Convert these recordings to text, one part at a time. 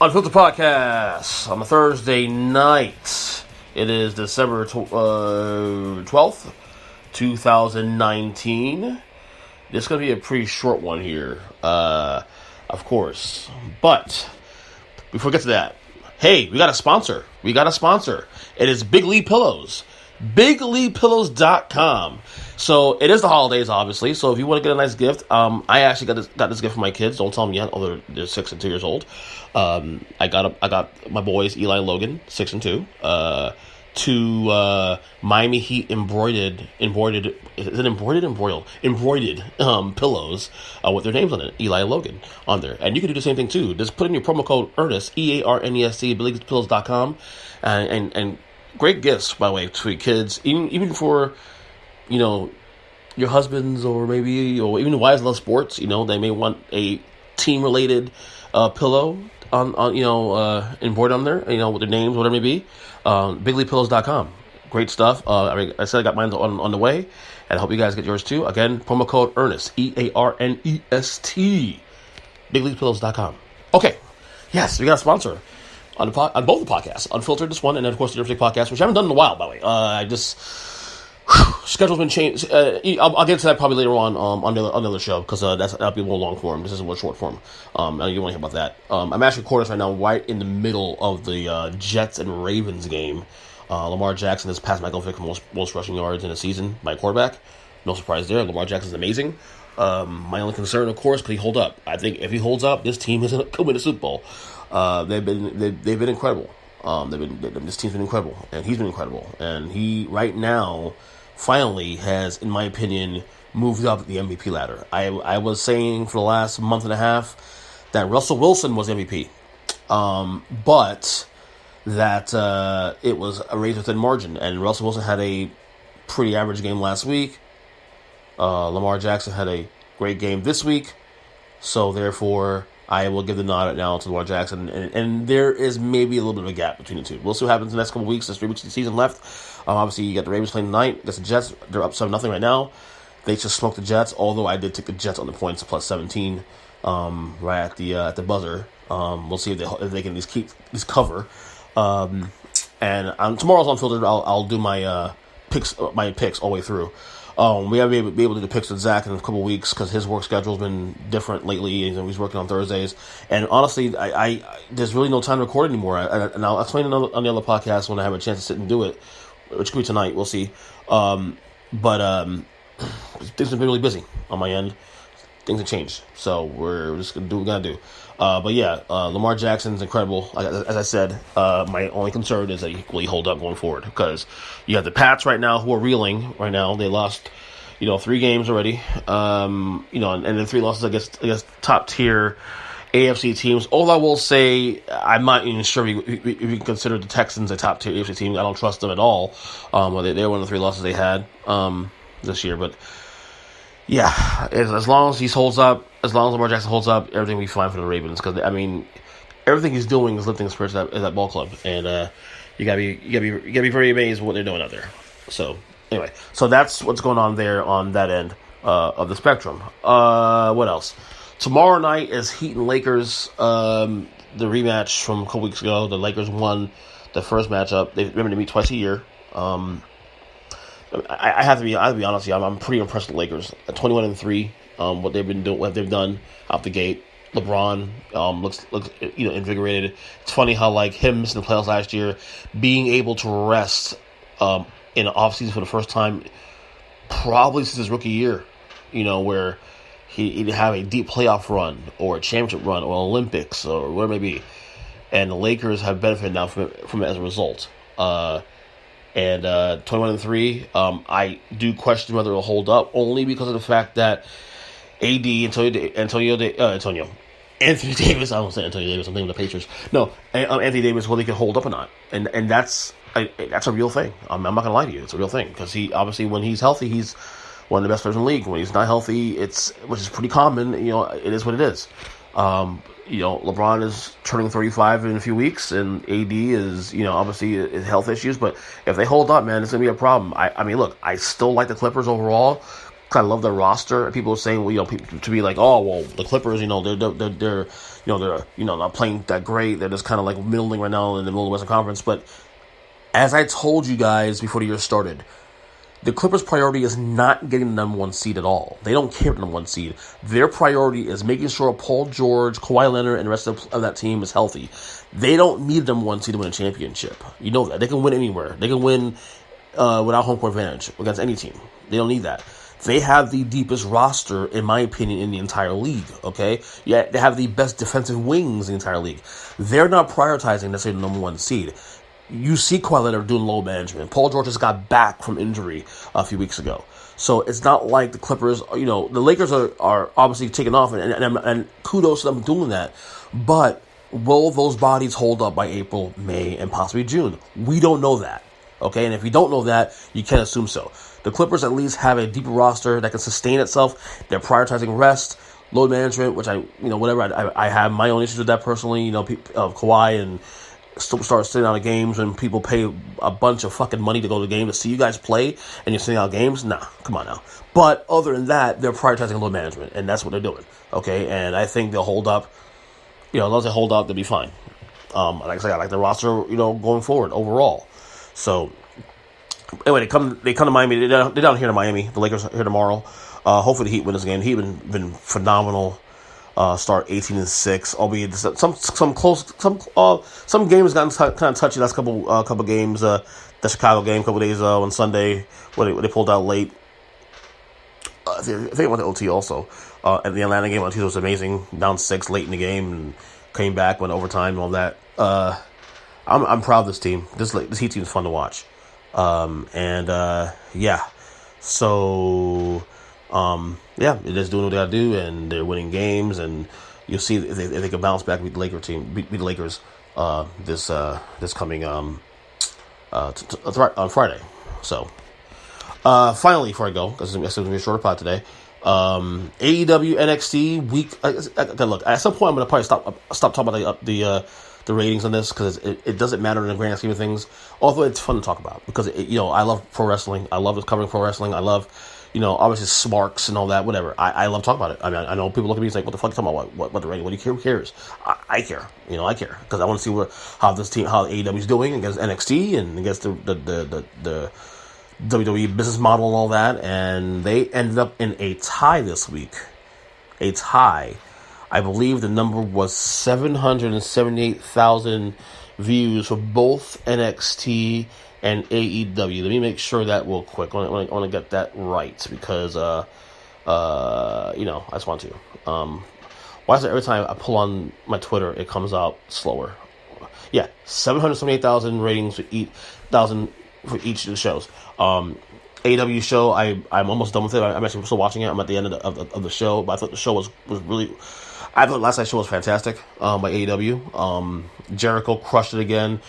Unfiltered podcast on a Thursday night. It is December 12th, 2019. This is going to be a pretty short one here, of course. But before we get to that, hey, we got a sponsor. It is Big Lee Pillows. BigLeePillows.com. So it is the holidays, obviously. So if you want to get a nice gift, I actually got this gift for my kids. Don't tell them yet, although they're 6 and 2 years old. I got my boys Eli and Logan, 6 and 2, two Miami Heat embroidered pillows with their names on it, Eli and Logan on there. And you can do the same thing too. Just put in your promo code Ernest, EARNEST, BigLeePillows.com, and great gifts, by the way, to your kids, even for, your husbands or even wives love sports. They may want a team-related pillow on embroidered on there, with their names, whatever it may be. BigLeePillows.com. Great stuff. I said I got mine on the way, and I hope you guys get yours too. Again, promo code Ernest, EARNEST, BigLeePillows.com. Okay, yes, we got a sponsor on both the podcasts, Unfiltered, this one, and then of course the Jericho podcast, which I haven't done in a while, by the way. Schedule's been changed. I'll get to that probably later on the other show, because that'll be a little long form. This is a little short form. I know you want to hear about that. I'm actually recording this right now, right in the middle of the Jets and Ravens game. Lamar Jackson has passed Michael Vick for most rushing yards in a season by quarterback. No surprise there. Lamar Jackson is amazing. My only concern, of course, could he hold up? I think if he holds up, this team is going to win the Super Bowl. They've been incredible. This team's been incredible, and he's been incredible. And he right now finally has, in my opinion, moved up the MVP ladder. I was saying for the last month and a half that Russell Wilson was MVP, but that it was a race within margin, and Russell Wilson had a pretty average game last week. Lamar Jackson had a great game this week, so therefore I will give the nod now to Lamar Jackson, and there is maybe a little bit of a gap between the two. We'll see what happens in the next couple of weeks. There's 3 weeks of the season left. Obviously, you got the Ravens playing tonight against the Jets. They're up 7-0 right now. They just smoked the Jets, although I did take the Jets on the points plus 17 right at the buzzer. We'll see if they can at least keep this cover. And tomorrow's Unfiltered. I'll do my picks all the way through. We have to be able to do the picks with Zach in a couple of weeks, because his work schedule's been different lately, and he's working on Thursdays. And honestly, I there's really no time to record anymore. And I'll explain on the other podcast when I have a chance to sit and do it, which could be tonight. We'll see. But things have been really busy on my end. Things have changed, so we're just gonna do what we gotta do. But yeah, Lamar Jackson's incredible. As I said, my only concern is that will he hold up going forward, because you have the Pats right now who are reeling right now. They lost, 3 games already. And then 3 losses against top tier AFC teams. All I will say, I'm not even sure if you can consider the Texans a top tier AFC team. I don't trust them at all. They're one of the 3 losses they had this year, but. Yeah, as long as as long as Lamar Jackson holds up, everything will be fine for the Ravens. Because everything he's doing is lifting the spirits of that ball club, and you gotta be very amazed with what they're doing out there. So anyway, that's what's going on there on that end of the spectrum. What else? Tomorrow night is Heat and Lakers. The rematch from a couple weeks ago. The Lakers won the first matchup. They remember to meet twice a year. I have to be honest with you. I'm pretty impressed with the Lakers. 21-3, what they've been doing, what they've done out the gate. LeBron looks invigorated. It's funny how him missing the playoffs last year, being able to rest in the offseason for the first time probably since his rookie year. Where he'd have a deep playoff run or a championship run or Olympics or whatever it may be, and the Lakers have benefited now from it as a result. And 21-3, I do question whether it'll hold up, only because of the fact that Anthony Davis, I don't say Anthony Davis, I'm thinking the Pacers. No, Anthony Davis, whether he can hold up or not, and that's a real thing. I'm not gonna lie to you, it's a real thing, because he obviously, when he's healthy, he's one of the best players in the league. When he's not healthy, which is pretty common. It is what it is. LeBron is turning 35 in a few weeks, and AD is, obviously his health issues. But if they hold up, man, it's going to be a problem. I mean, look, I still like the Clippers overall. because I love their roster. And people are saying, well, people, to be like, oh, well, the Clippers, they're not playing that great. They're just kind of like middling right now in the middle of the Western Conference. But as I told you guys before the year started, the Clippers' priority is not getting the number one seed at all. They don't care about the number one seed. Their priority is making sure Paul George, Kawhi Leonard, and the rest of that team is healthy. They don't need the number one seed to win a championship. You know that. They can win anywhere. They can win without home court advantage against any team. They don't need that. They have the deepest roster, in my opinion, in the entire league, okay? Yeah, they have the best defensive wings in the entire league. They're not prioritizing necessarily the number one seed. You see Kawhi Leonard doing load management. Paul George just got back from injury a few weeks ago. So it's not like the Clippers, the Lakers are obviously taking off, and kudos to them doing that. But will those bodies hold up by April, May, and possibly June? We don't know that, okay? And if you don't know that, you can't assume so. The Clippers at least have a deeper roster that can sustain itself. They're prioritizing rest, load management, which I have my own issues with that personally. Kawhi and start sitting out of games when people pay a bunch of fucking money to go to the game to see you guys play, and you're sitting out games? Nah, come on now. But other than that, they're prioritizing load management, and that's what they're doing. Okay, and I think they'll hold up. As long as they hold up, they'll be fine. Like I said, I like the roster, going forward overall. So anyway, they come to Miami. They're down here to Miami. The Lakers are here tomorrow. Hopefully the Heat win this game. The Heat been phenomenal. Start 18-6, albeit some games gotten kind of touchy. Last couple games, the Chicago game, a couple days on Sunday, where they pulled out late. I think it went to OT also. And the Atlanta game on Tuesday was amazing. Down 6 late in the game and came back, went overtime and all that. I'm proud of this team. This Heat team is fun to watch. So. They're just doing what they gotta do, and they're winning games, and you'll see if they can bounce back, beat the Lakers this coming on Friday. So finally, before I go, because it's gonna be a shorter pod today, AEW NXT week. Look, at some point I'm gonna probably stop talking about the ratings on this, because it doesn't matter in the grand scheme of things. Although it's fun to talk about, because I love pro wrestling. I love covering pro wrestling. I love obviously smarks and all that, whatever. I love talking about it. I mean, I know people look at me and say, what the fuck are you talking about? What the rating? What do you care? Who cares? I care. I care. Because I want to see how AEW is doing against NXT and against the WWE business model and all that. And they ended up in a tie this week. A tie. I believe the number was 778,000 views for both NXT and AEW. Let me make sure that real quick. I want to get that right, because I just want to. Why is it every time I pull on my Twitter, it comes out slower? Yeah, 778,000 ratings for each of the shows. AEW show, I'm almost done with it. I'm actually still watching it. I'm at the end of the show, but I thought the show was really. I thought last night's show was fantastic by AEW. Jericho crushed it again.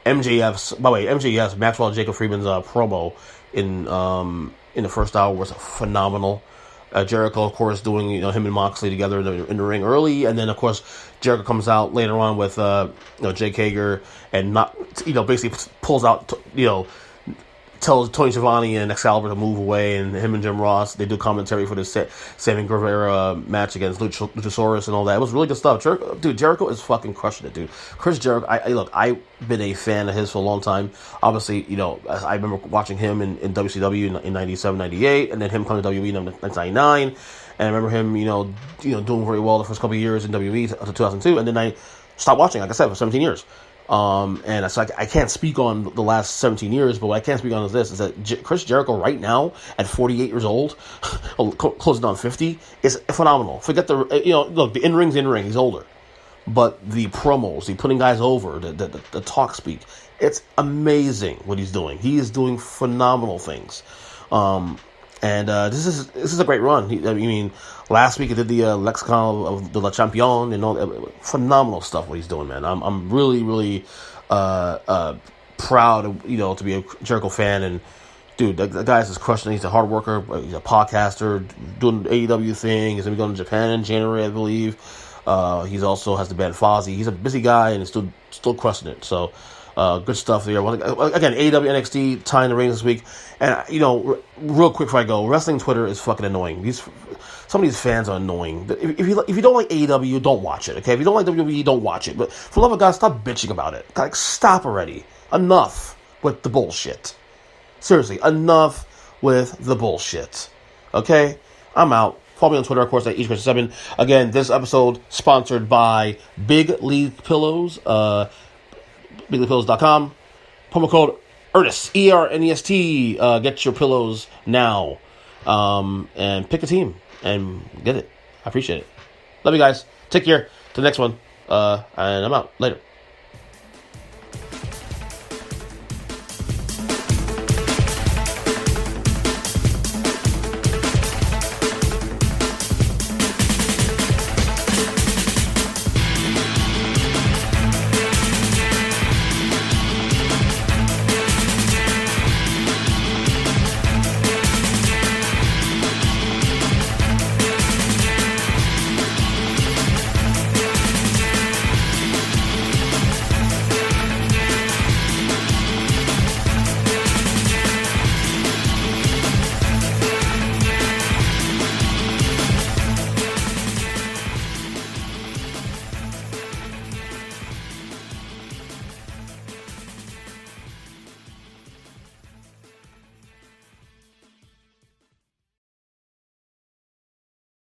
MJF's Maxwell Jacob Freeman's promo in the first hour was phenomenal. Jericho, of course, doing him and Moxley together in the ring early, and then of course Jericho comes out later on with Jake Hager, and basically pulls out tells Tony Schiavone and Excalibur to move away, and him and Jim Ross, they do commentary for the Sammy Guevara match against Luchasaurus and all that. It was really good stuff. Jericho is fucking crushing it, dude. Chris Jericho, I've been a fan of his for a long time. Obviously, I remember watching him in WCW in 97, 98, and then him coming to WWE in 1999, and I remember him, doing very well the first couple of years in WWE until 2002, and then I stopped watching, like I said, for 17 years. And so I can't speak on the last 17 years, but what I can speak on is this, is that Chris Jericho right now, at 48 years old, closing on 50, is phenomenal. Forget look, the in-ring's in-ring, he's older. But the promos, the putting guys over, the talk speak, it's amazing what he's doing. He is doing phenomenal things. This is a great run. Last week he did the Lexicon of the La Champion, phenomenal stuff what he's doing, man. I'm really, really proud of, to be a Jericho fan, and dude, that guy's just crushing it. He's a hard worker, he's a podcaster, doing the AEW thing. He's gonna be going to Japan in January, I believe. He's also has the band Fozzy. He's a busy guy and is still crushing it. So Good stuff there. Well, again, AEW NXT tying the reins this week. And, real quick before I go, wrestling Twitter is fucking annoying. Some of these fans are annoying. If you don't like AEW, don't watch it, okay? If you don't like WWE, don't watch it. But for the love of God, stop bitching about it. Like, stop already. Enough with the bullshit. Seriously, enough with the bullshit. Okay? I'm out. Follow me on Twitter, of course, at each7. Again, this episode sponsored by Big League Pillows. BigLeaguePillows.com. Promo code Ernest, ERNEST. Get your pillows now. And pick a team and get it. I appreciate it. Love you guys. Take care. To the next one. And I'm out. Later.